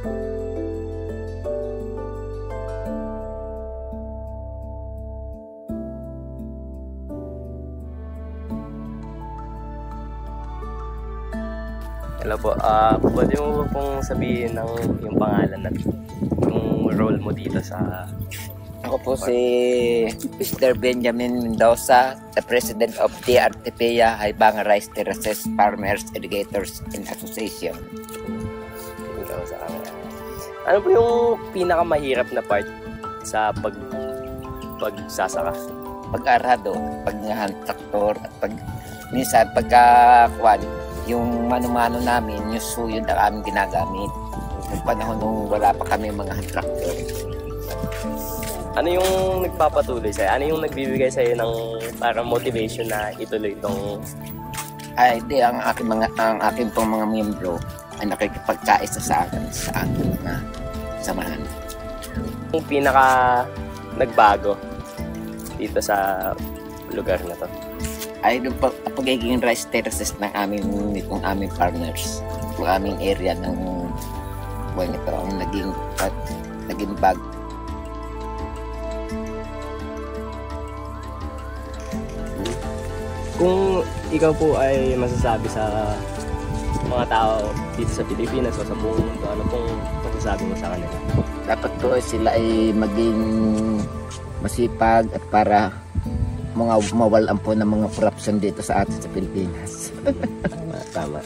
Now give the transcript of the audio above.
Hello po, pwede mo pong sabihin ng yung pangalan at yung role mo dito sa... Ako po si Mr. Benjamin Mendoza, the President of the Artepeya Haibanga Rice Terraces Farmers Irrigators and Association. Ikaw sa camera. Ano po yung pinakamahirap na part sa pagsasaka? Pag-arado, pag-traktor, at minsan pagkakuan, yung mano-mano namin, yung suyo na aming ginagamit. Yung panahon nung wala pa kami mga traktor. Ano yung nagpapatuloy sa'yo? Ano yung nagbibigay sa'yo ng parang motivation na ituloy itong... Ay, di, ang aking pong mga miyembro ay nakikipagkaisa sa akin sa ating mga samahan. Yung pinaka nagbago dito sa lugar na to? Ay, yung pagiging rice terraces ng aming partners, yung aming area ng buwan ito, ang naging bag. Kung ikaw po ay masasabi sa mga tao dito sa Pilipinas o sa buong mundo, ano pong masasabi mo sa kanila? Dapat po sila ay maging masipag at para mawalan po ng mga corruption dito sa atin sa Pilipinas. Tama.